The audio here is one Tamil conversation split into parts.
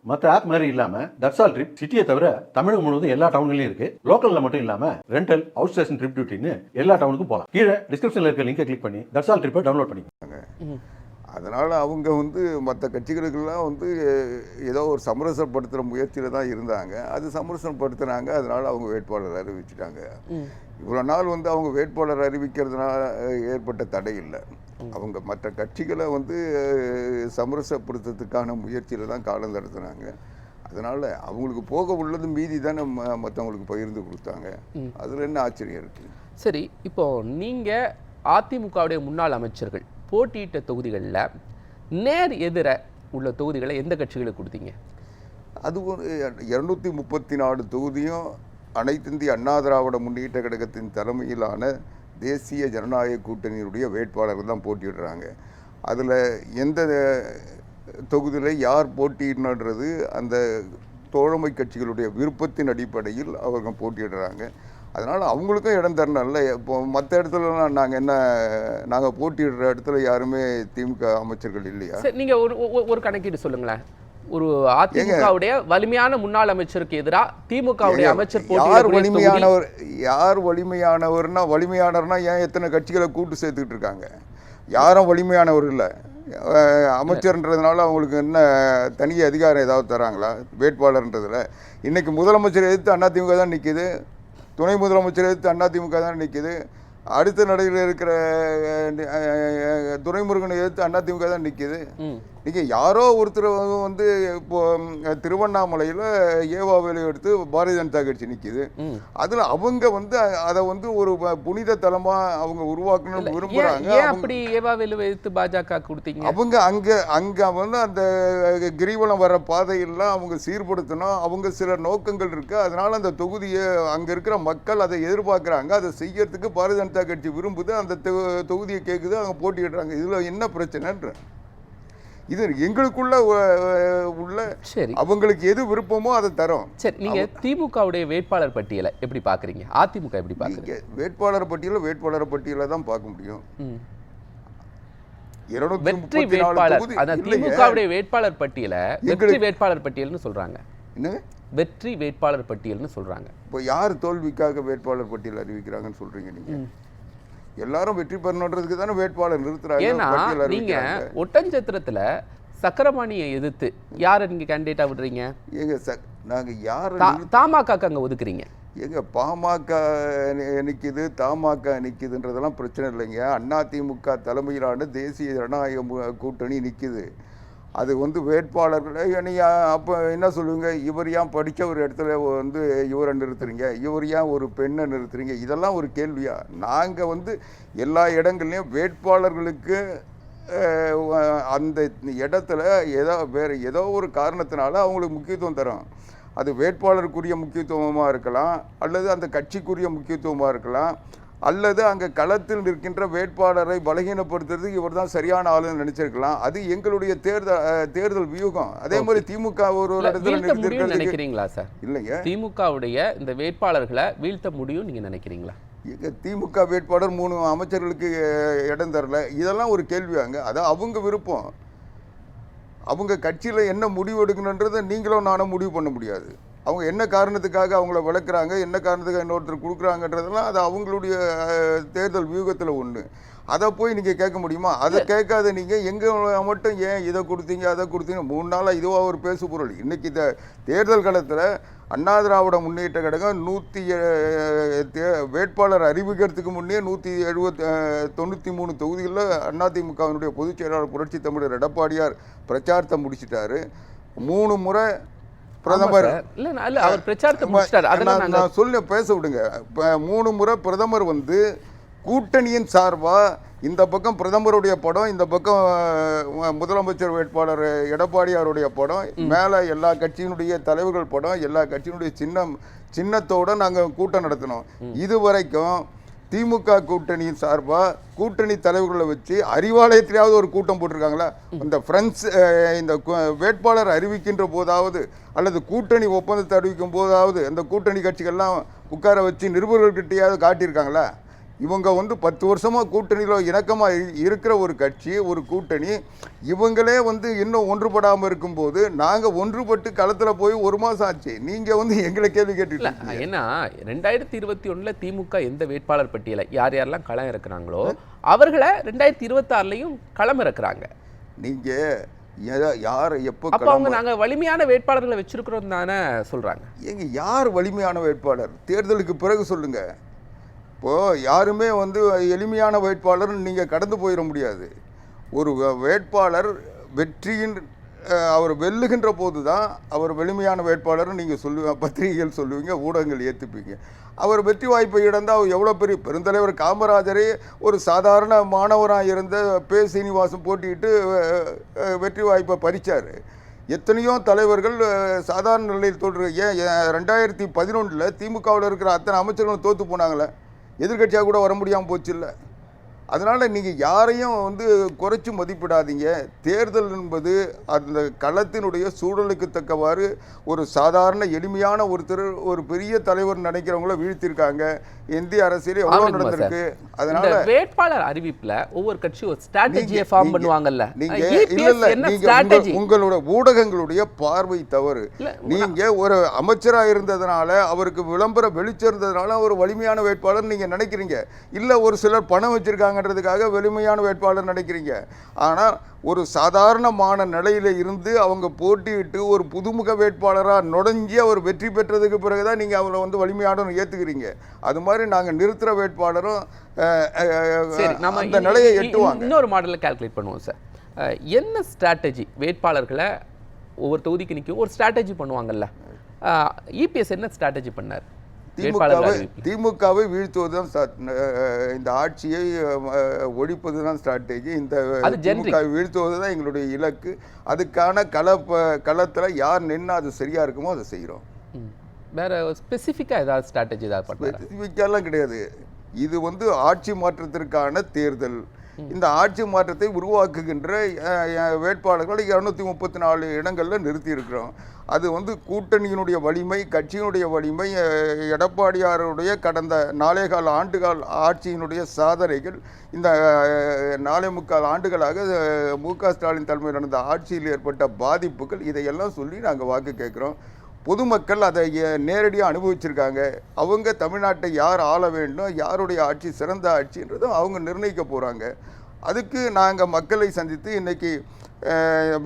மற்ற ஆப் மாதிரி இல்லாம தட்சால் ட்ரிப் சிட்டியை தவிர தமிழகம் முழுவதும் எல்லா டவுன்லயும் இருக்கு. லோக்கல்ல மட்டும் இல்லாம ரெண்டல், அவுட் ஸ்டேஷன் ட்ரிப் டியூட்டின்னு எல்லா டவுனுக்கும் போகலாம். கீழே டிஸ்கிரிப்ஷன்ல இருக்க லிங்கை கிளிக் பண்ணி தட்சால் ட்ரிப்பை டவுன்லோட் பண்ணிக்கோங்க. அதனால் அவங்க மற்ற கட்சிகளுக்கெல்லாம் ஏதோ ஒரு சமரசப்படுத்துகிற முயற்சியில் தான் இருந்தாங்க. அது சமரசப்படுத்துனாங்க. அதனால் அவங்க வேட்பாளர் அறிவிச்சிட்டாங்க. இவ்வளோ நாள் அவங்க வேட்பாளர் அறிவிக்கிறதுனால ஏற்பட்ட தடை இல்லை. அவங்க மற்ற கட்சிகளை சமரசப்படுத்துறதுக்கான முயற்சியில் தான் காலம் நடத்துனாங்க. அதனால் அவங்களுக்கு போக உள்ளது மீதி தானே மற்றவங்களுக்கு பகிர்ந்து கொடுத்தாங்க. அதில் என்ன ஆச்சரியம் இருக்குது? சரி, இப்போ நீங்கள் அதிமுகவுடைய முன்னாள் அமைச்சர்கள் போட்டியிட்ட தொகுதிகளில் நேர் எதிர உள்ள தொகுதிகளை எந்த கட்சிகளுக்கு கொடுத்தீங்க? அது ஒரு 234 தொகுதியும் அனைத்து இந்திய அண்ணா திராவிட முன்னேற்ற கழகத்தின் தலைமையிலான தேசிய ஜனநாயக கூட்டணியினுடைய வேட்பாளர்கள் தான் போட்டியிடுறாங்க. அதில் எந்த தொகுதியில் யார் போட்டியிடணுன்றது அந்த தோழமை கட்சிகளுடைய விருப்பத்தின் அடிப்படையில் அவர்கள் போட்டியிடுறாங்க. அதனால் அவங்களுக்கும் இடம் தரணும்ல. இப்போ மற்ற இடத்துலலாம் நாங்கள் போட்டியிடுற இடத்துல யாருமே திமுக அமைச்சர்கள் இல்லையா? நீங்கள் ஒரு கணக்கீடு சொல்லுங்களேன். ஒரு அதிமுகவுடைய வலிமையான முன்னாள் அமைச்சருக்கு எதிராக திமுகவுடைய அமைச்சர் யார் வலிமையானவர்னா ஏன் எத்தனை கட்சிகளை கூட்டு சேர்த்துக்கிட்டு இருக்காங்க? யாரும் வலிமையானவர் இல்லை. அமைச்சர்ன்றதுனால அவங்களுக்கு என்ன தனி அதிகாரம் ஏதாவது தராங்களா வேட்பாளர்ன்றதுல? இன்னைக்கு முதலமைச்சர் எதிர்த்து அதிமுக தான் நிற்கிது. துணை முதலமைச்சர் எதிர்த்து அதிமுக தான் நிற்கிது. அடுத்த நடையில் இருக்கிற துரைமுருகனை எதிர்த்து அதிமுக தான் நிற்கிது. நீங்கள் யாரோ ஒருத்தர் இப்போ திருவண்ணாமலையில் ஏவாவேலை எடுத்து பாரதிய ஜனதா கட்சி நிற்கிது. அதில் அவங்க அதை ஒரு புனித தலமாக அவங்க உருவாக்கணும்னு விரும்புகிறாங்க. அப்படி ஏவாவேலை எடுத்து பாஜக கொடுத்தீங்க. அவங்க அங்கே அந்த கிரிவலம் வர பாதையெல்லாம் அவங்க சீர்படுத்தணும். அவங்க சில நோக்கங்கள் இருக்குது. அதனால் அந்த தொகுதியை அங்கே இருக்கிற மக்கள் அதை எதிர்பார்க்குறாங்க. அதை செய்யறதுக்கு பாரதிய ஜனதா கட்சி விரும்புது. அந்த தொகுதியை கேட்குது. அவங்க போட்டியிடுறாங்க. இதில் என்ன பிரச்சனைன்ற இது எங்களுக்குள்ள உள்ள அவங்களுக்கு எது விருப்பமோ அதை தரும். சரி, நீங்க திமுகவுடைய வேட்பாளர் பட்டியலை எப்படி பாக்குறீங்க? அதிமுக எப்படி பாக்குறீங்க? வேட்பாளர் பட்டியலை தான் பார்க்க முடியும். வெற்றி வேட்பாளர், திமுகவுடைய வேட்பாளர் பட்டியலை வெற்றி வேட்பாளர் பட்டியல்னு சொல்றாங்க. என்ன வெற்றி வேட்பாளர் பட்டியல்னு சொல்றாங்க? இப்போ யார் தோல்விக்காக வேட்பாளர் பட்டியல் அறிவிக்கிறாங்கன்னு சொல்றீங்க நீங்க? எல்லாரும் வெற்றி பெறணுன்றதுக்கு தானே வேட்பாளர் நிறுத்துறாங்க. ஏன்னா நீங்க ஒட்டஞ்சத்திரத்துல சக்கரபாணியை எதிர்த்து யாரை நீங்க கேண்டிடேட்டா விடுறீங்க? நாங்க யாரை தமாக அங்க ஒதுக்குறீங்க? பாமக நிற்கிது, தமாக நிற்கிதுன்றதெல்லாம் பிரச்சனை இல்லைங்க. அதிமுக தலைமையிலான தேசிய ஜனநாயக கூட்டணி நிற்கிது. அது வேட்பாளர்கள் நீ அப்போ என்ன சொல்லுவீங்க? இவர் ஏன் படித்த ஒரு இடத்துல இவரை நிறுத்துறீங்க, இவர் ஏன் ஒரு பெண்ணை நிறுத்துறீங்க? இதெல்லாம் ஒரு கேள்வியா? நாங்கள் எல்லா இடங்கள்லையும் வேட்பாளர்களுக்கு அந்த இடத்துல ஏதோ ஒரு காரணத்தினால அவங்களுக்கு முக்கியத்துவம் தரோம். அது வேட்பாளருக்குரிய முக்கியத்துவமாக இருக்கலாம், அல்லது அந்த கட்சிக்குரிய முக்கியத்துவமாக இருக்கலாம், அல்லது அங்கே களத்தில் நிற்கின்ற வேட்பாளரை பலகீனப்படுத்துறதுக்கு இவர் தான் சரியான ஆளுன்னு நினைச்சிருக்கலாம். அது எங்களுடைய தேர்தல் வியூகம். அதே மாதிரி திமுக ஒரு இடத்துல நினைக்கிறீங்களா சார்? இல்லைங்க, திமுகவுடைய இந்த வேட்பாளர்களை வீழ்த்த முடியும் நீங்க நினைக்கிறீங்களா? திமுக வேட்பாளர் 3 அமைச்சர்களுக்கு இடம் தரல. இதெல்லாம் ஒரு கேள்வியாங்க. அதான் அவங்க விருப்பம். அவங்க கட்சியில் என்ன முடிவு எடுக்கணுன்றதை நீங்களும் நானும் முடிவு பண்ண முடியாது. அவங்க என்ன காரணத்துக்காக அவங்கள வளர்க்குறாங்க, என்ன காரணத்துக்காக இன்னொருத்தர் கொடுக்குறாங்கன்றதெல்லாம் அது அவங்களுடைய தேர்தல் வியூகத்தில் ஒன்று. அதை போய் நீங்கள் கேட்க முடியுமா? அதை கேட்காத நீங்கள் எங்கே மட்டும் ஏன் இதை கொடுத்தீங்க அதை கொடுத்தீங்க 3 நாளாக இதுவாக ஒரு பேசு பொருள். இன்றைக்கி இந்த தேர்தல் காலத்தில் அண்ணா திராவிட முன்னேற்ற கழகம் வேட்பாளர் அறிவிக்கிறதுக்கு முன்னே 193 தொகுதிகளில் அதிமுகவினுடைய பொதுச் செயலாளர் புரட்சி தமிழர் எடப்பாடியார் பிரச்சாரத்தை முடிச்சிட்டாரு. 3 முறை பிரதமர் சொல்ல பேச விடுங்க. 3 முறை பிரதமர் கூட்டணியின் சார்பா இந்த பக்கம் பிரதமருடைய படம், இந்த பக்கம் முதலமைச்சர் வேட்பாளர் எடப்பாடியாருடைய படம், மேலே எல்லா கட்சியினுடைய தலைவர்கள் படம், எல்லா கட்சியினுடைய சின்னத்தோடு நாங்கள் கூட்டம் நடத்தினோம். இதுவரைக்கும் திமுக கூட்டணியின் சார்பாக கூட்டணி தலைவர்களை வச்சு அறிவாலயத்திலேயாவது ஒரு கூட்டம் போட்டிருக்காங்களா? இந்த ஃப்ரெண்ட்ஸ் இந்த வேட்பாளர் அறிவிக்கின்ற போதாவது அல்லது கூட்டணி ஒப்பந்தத்தை அறிவிக்கும் போதாவது அந்த கூட்டணி கட்சிகள்லாம் உட்கார வச்சு நிருபர்கள்கிட்டையாவது காட்டியிருக்காங்களா? இவங்க வந்து 10 வருஷமா கூட்டணியில் இணக்கமாக இருக்கிற ஒரு கட்சி, ஒரு கூட்டணி, இவங்களே வந்து இன்னும் ஒன்றுபடாமல் இருக்கும்போது நாங்கள் ஒன்றுபட்டு களத்தில் போய் 1 மாதம் ஆச்சு. நீங்கள் வந்து எங்களை கேள்வி கேட்டுல. ஏன்னா 2021 திமுக எந்த வேட்பாளர் பட்டியலை யார் யாரெல்லாம் களம் இறக்குறாங்களோ அவர்களை 2026லையும் களம் இறக்குறாங்க. நீங்கள் யார் எப்போ அப்போ அவங்க நாங்கள் வலிமையான வேட்பாளர்களை வச்சிருக்கிறோம் தானே சொல்கிறாங்க. எங்க யார் வலிமையான வேட்பாளர்? தேர்தலுக்கு பிறகு சொல்லுங்கள். இப்போது யாருமே வந்து எளிமையான வேட்பாளர்னு நீங்கள் கடந்து போயிட முடியாது. ஒரு வேட்பாளர் வெற்றியின் அவர் வெல்லுகின்ற போது தான் அவர் வலிமையான வேட்பாளர்னு நீங்கள் பத்திரிகைகள் சொல்லுவீங்க, ஊடகங்கள் ஏற்றுப்பீங்க. அவர் வெற்றி வாய்ப்பை இழந்தால் எவ்வளோ பெரிய பெருந்தலைவர் காமராஜரே ஒரு சாதாரண மாணவராக இருந்த பே. சீனிவாசன் போட்டியிட்டு வெற்றி வாய்ப்பை பறித்தார். எத்தனையோ தலைவர்கள் சாதாரண நிலையில் தோற்று. ஏன் 2011 திமுகவில் இருக்கிற அத்தனை அமைச்சர்களும் தோற்று போனாங்களே, எதிர்கட்சியாக கூட வர முடியாமல் போச்சு இல்லை. அதனால் நீங்கள் யாரையும் வந்து குறைச்சி மதிப்பிடாதீங்க. தேர்தல் என்பது அந்த களத்தினுடைய சூழலுக்கு தக்கவாறு ஒரு சாதாரண எளிமையான ஒருத்தர் ஒரு பெரிய தலைவர் நினைக்கிறவங்கள வீழ்த்திருக்காங்க. இந்திய அரசியல் எவ்வளோ நடந்திருக்கு. அதனால வேட்பாளர் அறிவிப்பில் ஒவ்வொரு கட்சி ஒரு ஸ்ட்ராட்டஜியை ஃபார்ம் பண்ணுவாங்கல்ல. உங்களோட ஊடகங்களுடைய பார்வை தவறு. நீங்க ஒரு அமைச்சராக இருந்ததுனால அவருக்கு விளம்பரம் வெளிச்சிருந்ததுனால ஒரு வலிமையான வேட்பாளர் நீங்க நினைக்கிறீங்க. இல்ல ஒரு சிலர் பணம் வச்சிருக்காங்கன்றதுக்காக வலிமையான வேட்பாளர் நினைக்கிறீங்க. ஆனா ஒரு சாதாரணமான நிலையில இருந்து அவங்க போட்டியிட்டு ஒரு புதுமுக வேட்பாளராக நுழைஞ்சி அவர் வெற்றி பெற்றதுக்கு பிறகுதான் நீங்க அவரை வந்து வலிமையான ஏத்துக்கிறீங்க. அது மாதிரி நாங்க நிறுத்துற வேட்பாளரும் அந்த நிலையை எட்டுவாங்க. இன்னொரு மாடலில் கால்குலேட் பண்ணுவோம் சார். என்ன ஸ்ட்ராட்டஜி வேட்பாளர்களை ஒவ்வொரு தொகுதிக்கு நிற்கும் ஒரு ஸ்ட்ராட்டஜி பண்ணுவாங்கல்ல. இபிஎஸ் என்ன ஸ்ட்ராட்டஜி பண்ணார்? திமுகவை வீழ்த்துவது தான், இந்த ஆட்சியை ஒழிப்பது தான் ஸ்ட்ராட்டஜி. இந்த திமுகவை வீழ்த்துவது தான் எங்களுடைய இலக்கு. அதுக்கான களத்தில் யார் நின்று அது சரியா இருக்குமோ அதை செய்கிறோம். வேற ஸ்பெசிஃபிக்காக ஏதாவது ஸ்ட்ராட்டஜி ஏதாவது ஸ்பெசிஃபிக்காலாம் கிடையாது. இது வந்து ஆட்சி மாற்றத்திற்கான தேர்தல். இந்த ஆட்சி மாற்றத்தை உருவாக்குகின்ற வேட்பாளர்களை 234 இடங்களில் நிறுத்தி இருக்கிறோம். அது வந்து கூட்டணியினுடைய வலிமை, கட்சியினுடைய வலிமை, எடப்பாடியாருடைய கடந்த 4.25 ஆண்டுகால் ஆட்சியினுடைய சாதனைகள், இந்த 4.25 ஆண்டுகளாக மு.க. ஸ்டாலின் தலைமையில் நடந்த ஆட்சியில் ஏற்பட்ட பாதிப்புகள், இதையெல்லாம் சொல்லி நாங்கள் வாக்கு கேட்குறோம். பொதுமக்கள் அதை நேரடியாக அனுபவிச்சிருக்காங்க. அவங்க தமிழ்நாட்டை யார் ஆள வேண்டும், யாருடைய ஆட்சி சிறந்த ஆட்சின்றதும் அவங்க நிர்ணயிக்க போகிறாங்க. அதுக்கு நாங்கள் மக்களை சந்தித்து இன்றைக்கி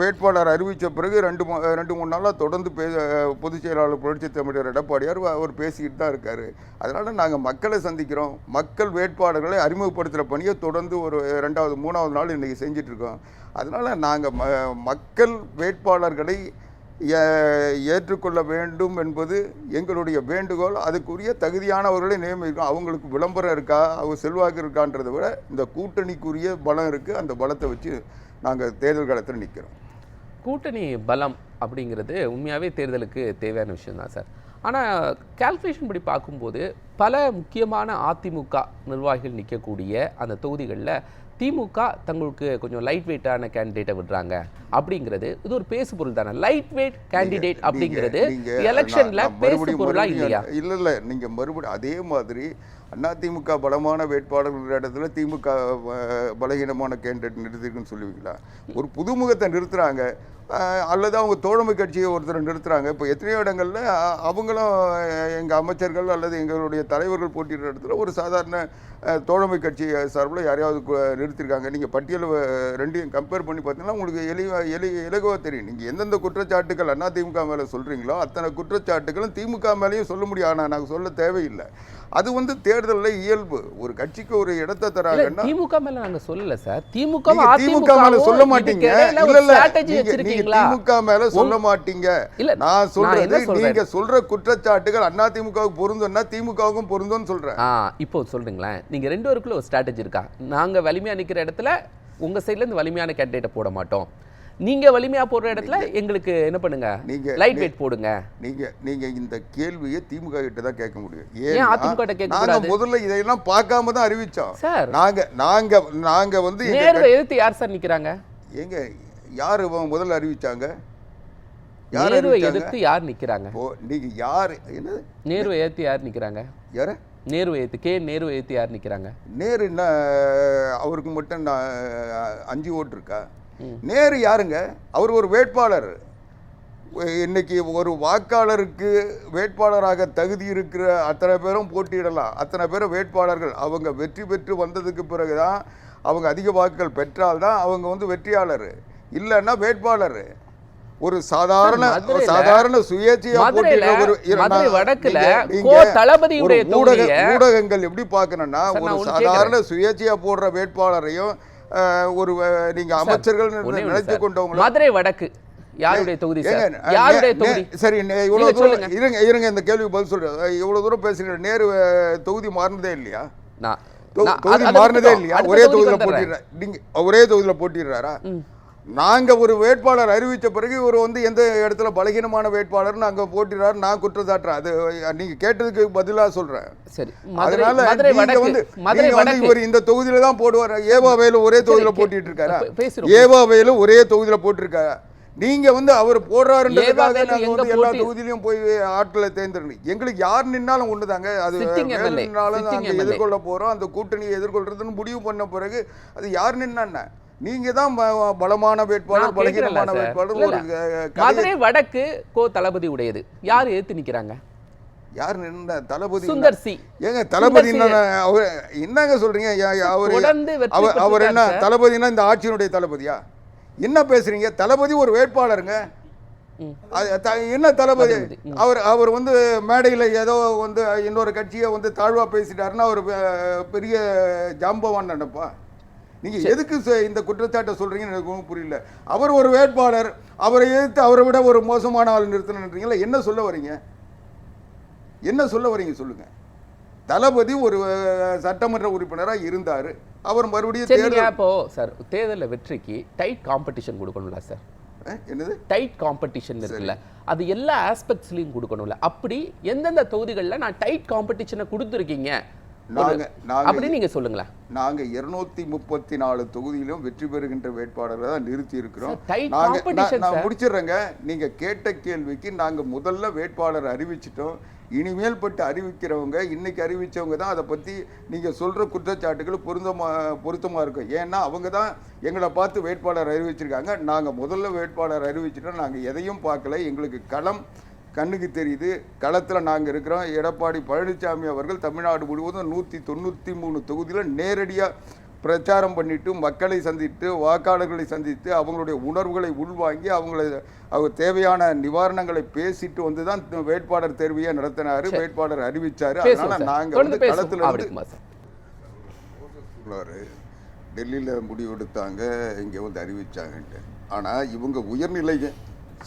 வேட்பாளர் அறிவித்த பிறகு 2-3 நாளாக தொடர்ந்து பொதுச் செயலாளர் புரட்சித் தமிழர் எடப்பாடியார் அவர் பேசிக்கிட்டு தான் இருக்கார். அதனால் நாங்கள் மக்களை சந்திக்கிறோம். மக்கள் வேட்பாளர்களை அறிமுகப்படுத்துகிற பணியை தொடர்ந்து ஒரு 2வது 3வது நாள் இன்றைக்கி செஞ்சிட்ருக்கோம். அதனால் நாங்கள் மக்கள் வேட்பாளர்களை ஏற்றுக்கொள்ள வேண்டும் என்பது எங்களுடைய வேண்டுகோள். அதுக்குரிய தகுதியானவர்களை நியமிக்கிறோம். அவங்களுக்கு விளம்பரம் இருக்கா, அவங்க செல்வாக்கு இருக்கான்றதை விட இந்த கூட்டணிக்குரிய பலம் இருக்குது. அந்த பலத்தை வச்சு நாங்கள் தேர்தல் காலத்தில் நிற்கிறோம். கூட்டணி பலம் அப்படிங்கிறது உண்மையாகவே தேர்தலுக்கு தேவையான விஷயம் தான் சார். ஆனால் கால்குலேஷன் படி பார்க்கும்போது பல முக்கியமான அதிமுக நிர்வாகிகள் நிற்கக்கூடிய அந்த தொகுதிகளில் திமுக தங்களுக்கு கொஞ்சம் லைட் வெயிட்டான கேண்டிடேட்டை விடுறாங்க அப்படிங்கிறது இது ஒரு பேசு பொருள் தானே. லைட் வெயிட் கேண்டிடேட் அப்படிங்கிறது எலெக்ஷன்ல பேசு பொருளா இல்லையா? இல்லை, நீங்கள் மறுபடியும் அதே மாதிரி அதிமுக பலமான வேட்பாளர்கள் இடத்துல திமுக பலகீனமான கேண்டிடேட் நிறுத்திருக்குன்னு சொல்லுவீங்களா? ஒரு புதுமுகத்தை நிறுத்துறாங்க அல்லது அவங்க தோழமை கட்சியை ஒருத்தர் நிறுத்துறாங்க. இப்போ எத்தனையோ இடங்களில் அவங்களும் எங்கள் அமைச்சர்கள் அல்லது எங்களுடைய தலைவர்கள் போட்டியிடுற இடத்துல ஒரு சாதாரண தோழமை கட்சி சார்பில் யாரையாவது நிறுத்திருக்காங்க. நீங்கள் பட்டியல் ரெண்டையும் கம்பேர் பண்ணி பார்த்தீங்கன்னா உங்களுக்கு இலகுவாக தெரியும். நீங்கள் எந்தெந்த குற்றச்சாட்டுகள் அதிமுக மேலே சொல்கிறீங்களோ அத்தனை குற்றச்சாட்டுகளும் திமுக மேலேயும் சொல்ல முடியும். ஆனால் நாங்கள் சொல்ல தேவையில்லை. அது வந்து தேர்தலில் இயல்பு. ஒரு கட்சிக்கு ஒரு இடத்தை தராங்கன்னா திமுக மேல நாங்க சொல்லல சார். திமுக மேல சொல்ல மாட்டீங்க. திமுக மேல சொல்ல மாட்டீங்க. நான் சொல்றது நீங்க சொல்ற குற்றச்சாட்டுகள் அதிமுகவுக்கு பொருந்தும்னா திமுகவுக்கும் பொருந்தும்னு சொல்றேன். இப்போ சொல்றீங்களேன், நீங்க 2 பேருக்குள்ள ஒரு ஸ்ட்ராட்டஜி இருக்கா? நாங்க வலிமையா நிக்கிற இடத்துல உங்க சைடுல இருந்து வலிமையான கேண்டிடேட் போட மாட்டோம், நீங்க வலிமையா போடுற இடத்துல எங்களுக்கு என்ன பண்ணுங்க, நீங்க லைட் வெயிட் போடுங்க. நீங்க இந்த கேள்வியை திமுக கிட்ட தான் கேட்க முடியும். ஏன் அதிமுக கிட்ட கேட்க கூடாது? நாங்க முதல்ல இதெல்லாம் பார்க்காம தான் அறிவிச்சோம் சார். நாங்க வந்து நேருவை எதிர்த்து யார் சார் நிக்கிறாங்க? எங்க யாரு முதல்ல அறிவிச்சாங்க? நேருவை எதிர்த்து யார் நிக்கிறாங்க? நீங்க யாரு? என்ன நேருவை எதிர்த்து யார் நிக்கிறாங்க? யாரு? நேரு ஏத்து யார் நிற்கிறாங்க? நேரு என்ன அவருக்கு மட்டும் 5 ஓட்டு இருக்கா? நேரு யாருங்க? அவர் ஒரு வேட்பாளர். இன்னைக்கு ஒரு வாக்காளருக்கு வேட்பாளராக தகுதி இருக்கிற அத்தனை பேரும் போட்டியிடலாம். அத்தனை பேரும் வேட்பாளர்கள். அவங்க வெற்றி பெற்று வந்ததுக்கு பிறகுதான், அவங்க அதிக வாக்குகள் பெற்றால்தான் அவங்க வந்து வெற்றியாளர், இல்லைன்னா வேட்பாளர். ஒரு சாதாரண சுயேட்சையா போட்டியிடுற ஒரு ஊடகங்கள் எப்படி பார்க்கணும்னா, ஒரு சாதாரண சுயேட்சையா போடுற வேட்பாளரையும் ஒரு நீங்க அமைச்சர்கள் நினைத்து கொண்டவங்க. மதுரை வடக்கு யாருடைய தொகுதி சார்? யாருடைய தொகுதி? சரி, இவ்வளவு தூரம் இருங்க இந்த கேள்விக்கு பதில் சொல்றேன். இவ்வளவு தூரம் பேசுறீங்க. நேரு தொகுதி மாறினதே இல்லையா? தொகுதி மாறினதே இல்லையா? ஒரே தொகுதியில போட்டிடுற நீங்க ஒரே தொகுதியில போட்டிடுறாரா? நாங்க ஒரு வேட்பாளர் அறிவிச்ச பிறகு இவர் வந்து எந்த இடத்துல பலகீனமான வேட்பாளர் நாங்க போட்டிடுறாரு நான் குற்றச்சாட்டுறேன். அது நீங்க கேட்டதுக்கு பதிலா சொல்றேன். சரி, அதனால நீங்க வந்து இவர் இந்த தொகுதியில தான் போடுவார். ஏவாவேலு ஒரே தொகுதியில போட்டிட்டு இருக்காரா? ஏவாவேலு ஒரே தொகுதியில போட்டிருக்காரா? நீங்க வந்து அவர் போடுறாருன்றதுக்காக நாங்க வந்து எல்லா தொகுதியிலையும் போய் ஆட்களை தேர்ந்தெடுக்கணும். எங்களுக்கு யார் நின்னாலும் ஒண்ணுதாங்க. அது நாங்க எதிர்கொள்ள போறோம். அந்த கூட்டணியை எதிர்கொள்றதுன்னு முடிவு பண்ண பிறகு அது யார் நின்னா, நீங்க தான் பலமான வேட்பாளர், பலகீனமான வேட்பாளர். மதுரை வடக்கு தளபதி உடையது. யார் ஏத்து நிக்கிறாங்க? யார் நின்ன? தளபதி சுந்தர் சி. ஏங்க தளபதி அவர் என்னங்க சொல்றீங்க? அவர் என்ன தளபதினா இந்த ஆட்சியினுடைய தளபதியா? என்ன பேசுறீங்க? தளபதி ஒரு வேட்பாளருங்க. என்ன தளபதி? அவர் வந்து மேடையில் ஏதோ வந்து இன்னொரு கட்சியை வந்து தாழ்வா பேசிட்டாருன்னா அவர் பெரிய ஜாம்பவான் நினைப்பா? நீங்க எதுக்கு இந்த குற்றச்சாட்டை சொல்றீங்கன்னு எனக்கு ஒன்றும் புரியல. அவர் ஒரு வேட்பாளர், அவரை எதிர்த்து அவரை விட ஒரு மோசமான ஆள் நிறுத்தணுன்றீங்களா? என்ன சொல்ல வரீங்க? என்ன சொல்ல வரீங்க சொல்லுங்க. தளபதி ஒரு சட்டமன்ற உறுப்பினராக இருந்தார். அவர் மறுபடியும் தேர்தலில் வெற்றிக்கு டைட் காம்படிஷன் கொடுக்கணும்ல சார்? என்னது டைட் காம்படிஷன் இருக்குல்ல, அது எல்லா ஆஸ்பெக்ட்ஸ்லையும் கொடுக்கணும்ல. அப்படி எந்தெந்த தொகுதிகளில் நான் டைட் காம்படிஷனை கொடுத்துருக்கீங்க அப்படி நீங்க சொல்லுங்களேன். நாங்க 234 தொகுதியிலும் வெற்றி பெறுகின்ற வேட்பாளர்களை தான் நிறுத்தி இருக்கிறோம். நான் முடிச்சிடுறேங்க. நீங்க கேட்ட கேள்விக்கு நாங்க முதல்ல வேட்பாளர் அறிவிச்சிட்டோம். இனிமேல் பட்டு அறிவிக்கிறவங்க, இன்னைக்கு அறிவிச்சவங்க தான் அதை பத்தி நீங்க சொல்ற குற்றச்சாட்டுகள் பொருத்தமா இருக்கும். ஏன்னா அவங்க தான் எங்களை பார்த்து வேட்பாளர் அறிவிச்சிருக்காங்க. நாங்க முதல்ல வேட்பாளர் அறிவிச்சிட்டோம். நாங்க எதையும் பார்க்கல. எங்களுக்கு களம் கண்ணுக்கு தெரியுது. களத்தில் நாங்கள் இருக்கிறோம். எடப்பாடி பழனிசாமி அவர்கள் தமிழ்நாடு முழுவதும் 193 தொகுதியில் நேரடியாக பிரச்சாரம் பண்ணிட்டு, மக்களை சந்தித்து, வாக்காளர்களை சந்தித்து, அவங்களுடைய உணர்வுகளை உள்வாங்கி அவங்க தேவையான நிவாரணங்களை பேசிட்டு வந்து தான் வேட்பாளர் தேர்வையை நடத்தினாரு, வேட்பாளர் அறிவிச்சாரு. அதனால நாங்கள் வந்து களத்தில் டெல்லியில் முடிவெடுத்தாங்க, இங்கே வந்து அறிவிச்சாங்கன்ட்டு. ஆனால் இவங்க உயர்நிலை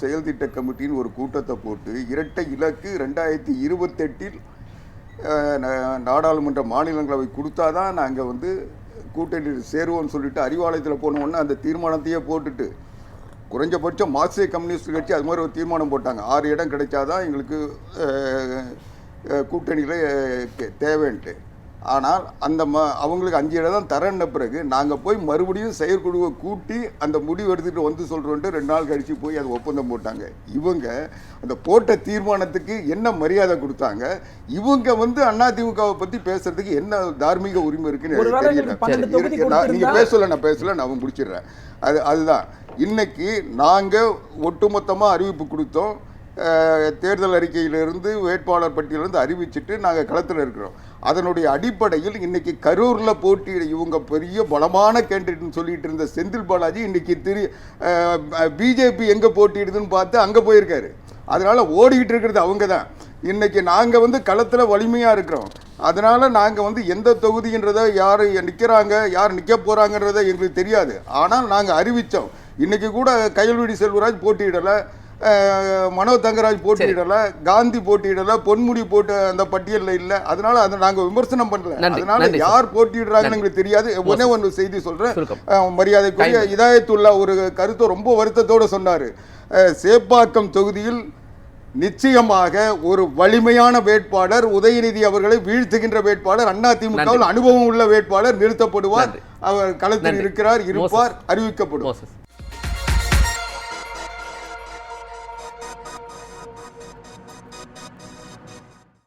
செயல்திட்ட கமிட்டின்னு ஒரு கூட்டத்தை போட்டு இரட்டை இலக்கு 2028 நாடாளுமன்ற மாநிலங்களவை கொடுத்தாதான் நாங்கள் வந்து கூட்டணியில் சேருவோம்னு சொல்லிட்டு அறிவாலயத்தில் போனோன்னு அந்த தீர்மானத்தையே போட்டுட்டு, குறைஞ்சபட்சம் மார்க்சிஸ்ட் கம்யூனிஸ்ட் கட்சி அது மாதிரி ஒரு தீர்மானம் போட்டாங்க. 6 இடம் கிடைச்சாதான் எங்களுக்கு கூட்டணியில் தேவைன்ட்டு. ஆனால் அந்த அவங்களுக்கு 5 இடம் தான் தரேன்ன பிறகு நாங்கள் போய் மறுபடியும் செயற்குழுவை கூட்டி அந்த முடிவு எடுத்துகிட்டு வந்து சொல்கிறோன்ட்டு 2 நாள் கழித்து போய் அதை ஒப்பந்தம் போட்டாங்க. இவங்க அந்த போட்ட தீர்மானத்துக்கு என்ன மரியாதை கொடுத்தாங்க? இவங்க வந்து அதிமுகவை பற்றி பேசுறதுக்கு என்ன தார்மீக உரிமை இருக்குன்னு தெரியல. நீங்கள் பேசல, நான் முடிச்சிடுறேன். அதுதான் இன்னைக்கு நாங்கள் ஒட்டுமொத்தமாக அறிவிப்பு கொடுத்தோம். தேர்தல் அறிக்கையிலிருந்து வேட்பாளர் பட்டியலிருந்து அறிவிச்சுட்டு நாங்கள் களத்தில் இருக்கிறோம். அதனுடைய அடிப்படையில் இன்னைக்கு கரூரில் போட்டியிட இவங்க பெரிய பலமான கேண்டிடேட்னு சொல்லிட்டு இருந்த செந்தில் பாலாஜி இன்னைக்கு பிஜேபி எங்கே போட்டியிடுதுன்னு பார்த்து அங்கே போயிருக்காரு. அதனால ஓடிக்கிட்டு இருக்கிறது அவங்க தான். இன்னைக்கு நாங்கள் வந்து களத்தில் வலிமையாக இருக்கிறோம். அதனால நாங்கள் வந்து எந்த தொகுதின்றதை யார் நிற்கிறாங்க, யார் நிற்க போகிறாங்கன்றதை எங்களுக்கு தெரியாது. ஆனால் நாங்கள் அறிவித்தோம். இன்னைக்கு கூட கயல்விழி செல்வராஜ் போட்டியிடலை, மனோ தங்கராஜ் போட்டியிடல, காந்தி போட்டியிடல, பொன்முடி போட்ட அந்த பட்டியலில் இல்லை. அதனால அதை நாங்கள் விமர்சனம் பண்ணல. அதனால யார் போட்டியிடுறாங்கன்னு எங்களுக்கு தெரியாது. ஒன்று செய்தி சொல்றேன். மரியாதைக்குரிய இதாயத்துல்லா ஒரு கருத்தை ரொம்ப வருத்தத்தோடு சொன்னார். சேப்பாக்கம் தொகுதியில் நிச்சயமாக ஒரு வலிமையான வேட்பாளர், உதயநிதி அவர்களை வீழ்த்துகின்ற வேட்பாளர், அதிமுகவில் அனுபவம் உள்ள வேட்பாளர் நிறுத்தப்படுவார். அவர் களத்தில் இருக்கிறார், இருப்பார், அறிவிக்கப்படும்.